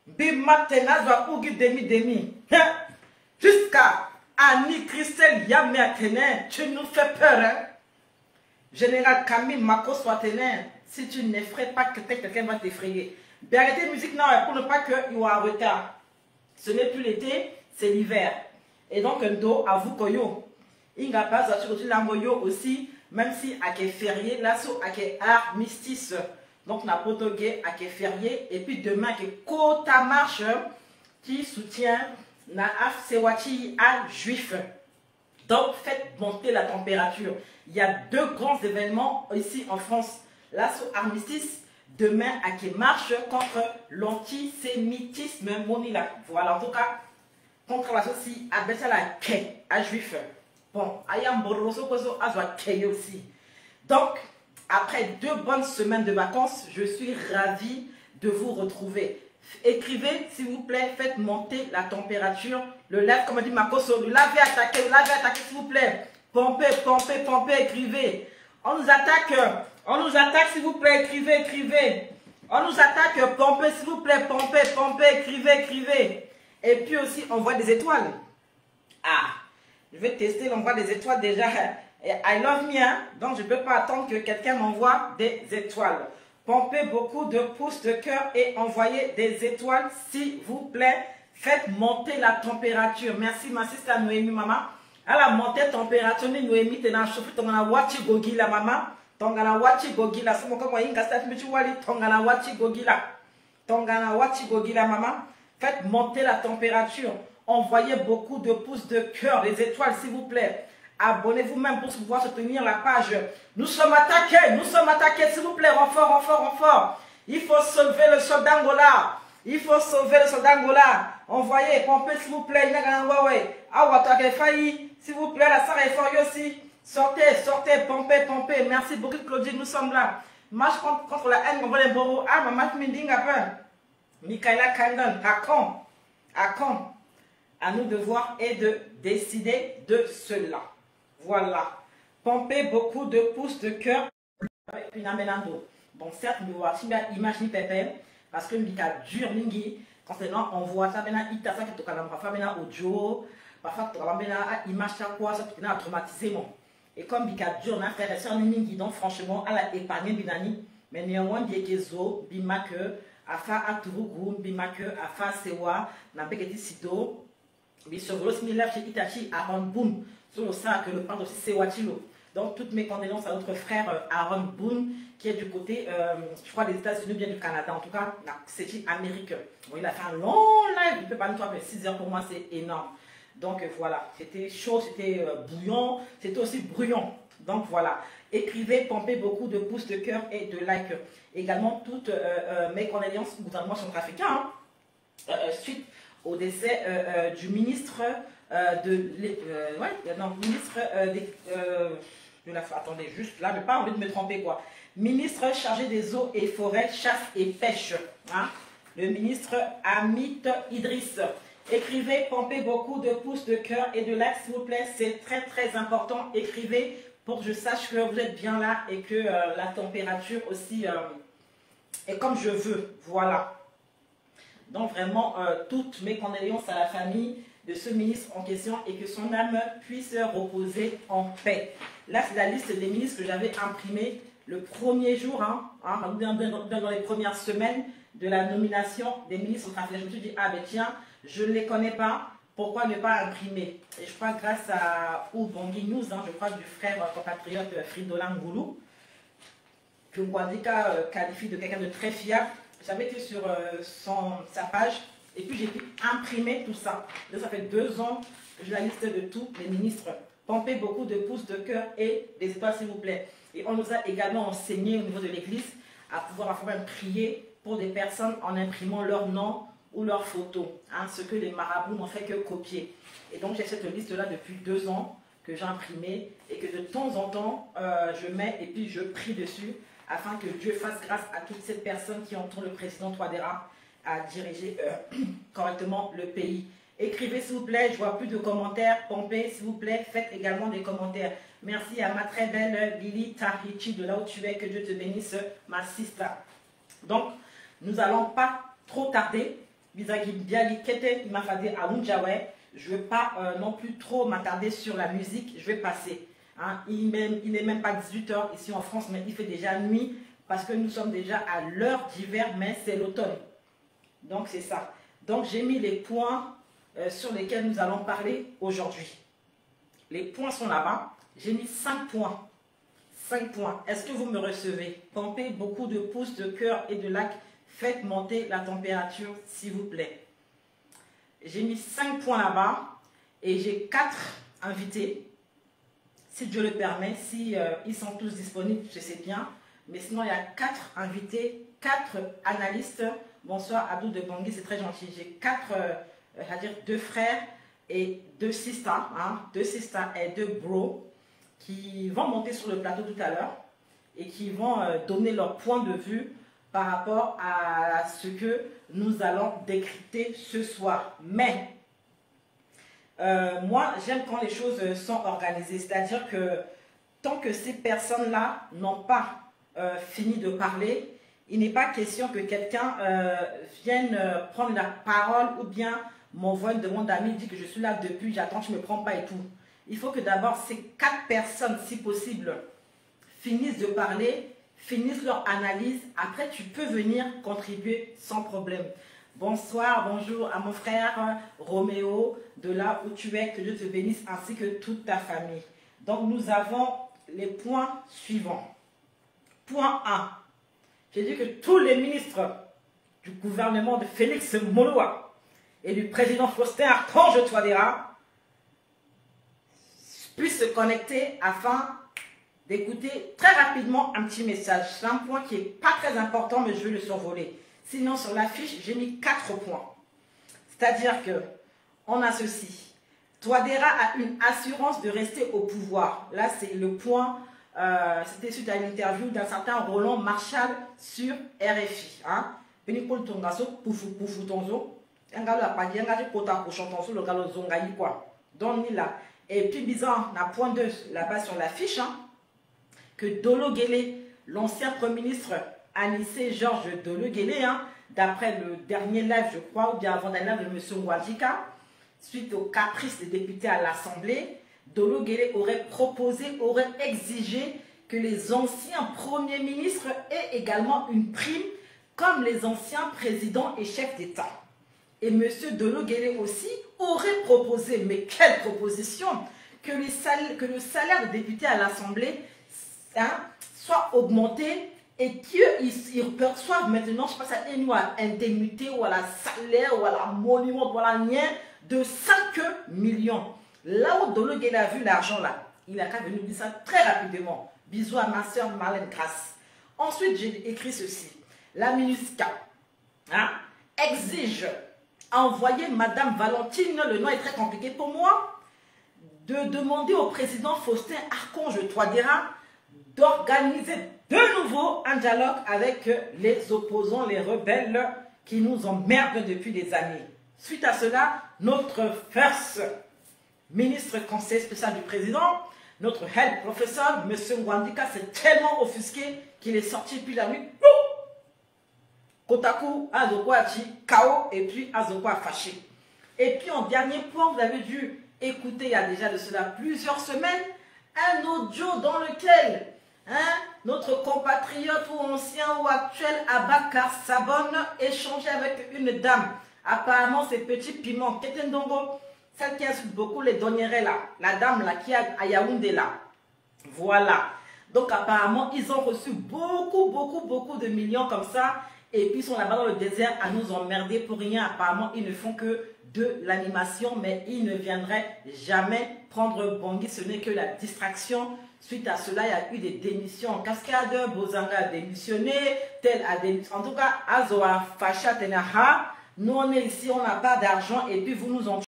Bimatena Ougi demi. Jusqu'à Annie Christelle Yamé Athénée, tu nous fais peur, hein? Général Camille Mako Swathénée, si tu n'effraies pas quelqu'un va t'effrayer. Bien arrêtez musique non, pour ne pas qu'il y ait un retard. Ce n'est plus l'été, c'est l'hiver. Et donc, un dos à vous koyo. Il n'y a pas de l'amboyo aussi, même si à qui férié, là, sur à qui armistice. Donc, n'a pas de à qui férié. Et puis demain, qui Kota marche qui soutient Naaf Sewati à juif. Donc, faites monter la température. Il y a deux grands événements ici en France. Là, sur armistice. Demain, à qui marche contre l'antisémitisme monila. Voilà, en tout cas, contre la société, à la quai, à juif. Bon, ayam boroso kozo azwa kei aussi. Donc, après 2 bonnes semaines de vacances, je suis ravie de vous retrouver. Écrivez, s'il vous plaît, faites monter la température. Le live, comme a dit Makoso, le lavez, attaquez, s'il vous plaît. Pompez, écrivez. On nous attaque, s'il vous plaît, écrivez. On nous attaque, pompez, s'il vous plaît, pompez, écrivez. Et puis aussi, on voit des étoiles. Ah, je vais tester l'envoi des étoiles déjà. I love me, hein? Donc je ne peux pas attendre que quelqu'un m'envoie des étoiles. Pompez beaucoup de pouces de cœur et envoyez des étoiles, s'il vous plaît. Faites monter la température. Merci, ma sister Noémie, maman. À la montée de température, Noémie, tu es dans le chauffe, tu es dans la wachi gogi la maman. Tongana wachi gogi la. C'est mon comme inga stat michu wali. Tongana wachi gogi la maman. Faites monter la température. Envoyez beaucoup de pouces de cœur, des étoiles, s'il vous plaît. Abonnez-vous même pour pouvoir soutenir la page. Nous sommes attaqués, s'il vous plaît. Renfort. Il faut sauver le soldat Angola. Envoyez, pompez, s'il vous plaît. S'il vous plaît, la Sarah est fort aussi. Sortez, pompez. Merci beaucoup, Claudine, nous sommes là. Marche contre la haine, on va les boros. Ah, ma marche minding à peu. Michaela Kandon, à quand? À nous de voir et de décider de cela. Voilà. Pompez beaucoup de pouces de cœur. Bon, certes, nous voyons imaginer Pépé, parce que nous dur mingi. Quand on voit ça, il y a ça qui est audio, parfois image chaque fois, ça peut traumatisé. Et comme il y a dur, on a fait récemment mingi, donc franchement, à la épargne binani, mais néanmoins, il y a zo, bima que, afa aturugu, bima que, afa sewa, n'a pas été sido. Mais sur le similaire chez Itachi, Aaron Boone, sur le sein que le parle aussi Sewatilo. Donc toutes mes condoléances à notre frère Aaron Boone, qui est du côté, je crois, des États-Unis, bien du Canada. En tout cas, c'est américain. Bon, il a fait un long live, il peut pas nous faire 6 heures pour moi, c'est énorme. Donc voilà, c'était chaud, c'était bouillant, c'était aussi bruyant. Donc voilà, écrivez, pompez beaucoup de pouces de cœur et de likes. Également, toutes mes condoléances au gouvernement centrafricain, suite au décès du ministre attendez, juste là, je n'ai pas envie de me tromper quoi. Ministre chargé des eaux et forêts, chasse et pêche. Hein? Le ministre Amit Idriss. Écrivez, pompez beaucoup de pouces de cœur et de likes, s'il vous plaît. C'est très important. Écrivez pour que je sache que vous êtes bien là et que la température aussi est comme je veux. Voilà. Donc vraiment, toutes mes condoléances à la famille de ce ministre en question et que son âme puisse reposer en paix. Là, c'est la liste des ministres que j'avais imprimée le premier jour, dans les premières semaines de la nomination des ministres centrafricains. Je me suis dit, ah ben tiens, je ne les connais pas, pourquoi ne pas imprimer? Et je crois grâce à Ubongi News, je crois du frère compatriote Fridola Ngoulou, que Ngwandika qualifie de quelqu'un de très fiable. J'avais été sur sa page et puis j'ai pu imprimer tout ça. Donc, ça fait 2 ans que j'ai la liste de tous les ministres. Pompez beaucoup de pouces de cœur et des étoiles, s'il vous plaît. Et on nous a également enseigné au niveau de l'église à pouvoir même prier pour des personnes en imprimant leur nom ou leur photo. Hein, ce que les marabouts n'ont fait que copier. Et donc j'ai cette liste-là depuis 2 ans que j'ai imprimée et que de temps en temps je mets et puis je prie dessus, afin que Dieu fasse grâce à toutes ces personnes qui entourent le président Touadéra à diriger correctement le pays. Écrivez s'il vous plaît, je vois plus de commentaires, pompez s'il vous plaît, faites également des commentaires. Merci à ma très belle Lily Tahichi de là où tu es, que Dieu te bénisse ma sister. Donc, nous n'allons pas trop tarder Bizagi Biali Kete, il m'a fait à Unjawe. Je ne veux pas non plus trop m'attarder sur la musique, je vais passer. Hein. Il n'est même pas 18 h ici en France, mais il fait déjà nuit parce que nous sommes déjà à l'heure d'hiver, mais c'est l'automne. Donc c'est ça. Donc j'ai mis les points sur lesquels nous allons parler aujourd'hui. Les points sont là-bas. J'ai mis 5 points. 5 points. Est-ce que vous me recevez? Pompez beaucoup de pouces, de cœur et de likes. Faites monter la température, s'il vous plaît. J'ai mis 5 points là-bas et j'ai 4 invités. Si Dieu le permet, si ils sont tous disponibles, je sais bien. Mais sinon, il y a 4 invités, 4 analystes. Bonsoir, Abdou de Bangui, c'est très gentil. J'ai 4, c'est-à-dire 2 frères et 2 sisters, hein, 2 sisters et 2 bros qui vont monter sur le plateau tout à l'heure et qui vont donner leur point de vue par rapport à ce que nous allons décrypter ce soir. Mais, moi, j'aime quand les choses sont organisées. C'est-à-dire que tant que ces personnes-là n'ont pas fini de parler, il n'est pas question que quelqu'un vienne prendre la parole ou bien m'envoie une demande d'amis, dit que je suis là depuis, j'attends, je ne me prends pas et tout. Il faut que d'abord ces 4 personnes, si possible, finissent de parler, finissent leur analyse. Après, tu peux venir contribuer sans problème. Bonsoir, bonjour à mon frère Roméo, de là où tu es, que Dieu te bénisse, ainsi que toute ta famille. Donc, nous avons les points suivants. Point 1. J'ai dit que tous les ministres du gouvernement de Félix Moloa et du président Faustin Archange Touadéra puissent se connecter afin d'écouter très rapidement un petit message. C'est un point qui n'est pas très important, mais je vais le survoler. Sinon, sur l'affiche, j'ai mis 4 points. C'est-à-dire que on a ceci. Touadéra a une assurance de rester au pouvoir. Là, c'est le point, c'était suite à une interview d'un certain Roland Marshall sur RFI. Hein? Et puis, bizarre, on a point 2 là-bas sur l'affiche, hein, que Dolo Guélé, l'ancien Premier ministre Anissé Georges Dolo Guélé, hein, d'après le dernier live, je crois, ou bien avant dernier live de M. Ouadjika, suite au caprice des députés à l'Assemblée, Dolo Guélé aurait proposé, aurait exigé que les anciens premiers ministres aient également une prime comme les anciens présidents et chefs d'État. Et M. Dolo Guélé aussi aurait proposé, mais quelle proposition, que le salaire des députés à l'Assemblée, hein, soit augmenté et qu'ils perçoivent maintenant, je ne sais pas si c'est une indemnité ou à la salaire ou à la monument ou à la nienne de 5 millions. Là où Dolo Guélé a vu l'argent là, il a qu'à venir dire ça très rapidement. Bisous à ma soeur Marlène Grasse. Ensuite, j'ai écrit ceci. La MINUSCA, hein, exige envoyer Madame Valentine, le nom est très compliqué pour moi, de demander au président Faustin Archange Touadéra d'organiser de nouveau un dialogue avec les opposants, les rebelles qui nous emmerdent depuis des années. Suite à cela, notre first ministre conseiller spécial du président, notre head professeur, M. Ouadjika, s'est tellement offusqué qu'il est sorti depuis la nuit. Kotaku, Azokwachi, Kao, et puis Azokwa fâché. Et puis en dernier point, vous avez dû écouter, il y a déjà de cela plusieurs semaines, un audio dans lequel notre compatriote ou ancien ou actuel Abakar Sabon échangeait avec une dame. Apparemment, ces petits piments, Ketendongo, celle qui insulte beaucoup les donnerais là, la dame là qui est à Yaoundé là. Voilà. Donc apparemment, ils ont reçu beaucoup de millions comme ça. Et puis ils sont là-bas dans le désert à nous emmerder pour rien. Apparemment, ils ne font que de l'animation, mais ils ne viendraient jamais prendre Bangui. Ce n'est que la distraction. Suite à cela, il y a eu des démissions en cascade. Bozanga a démissionné, tel a démissionné. En tout cas, Azoa Facha Tenaha, nous on est ici, on n'a pas d'argent et puis vous nous en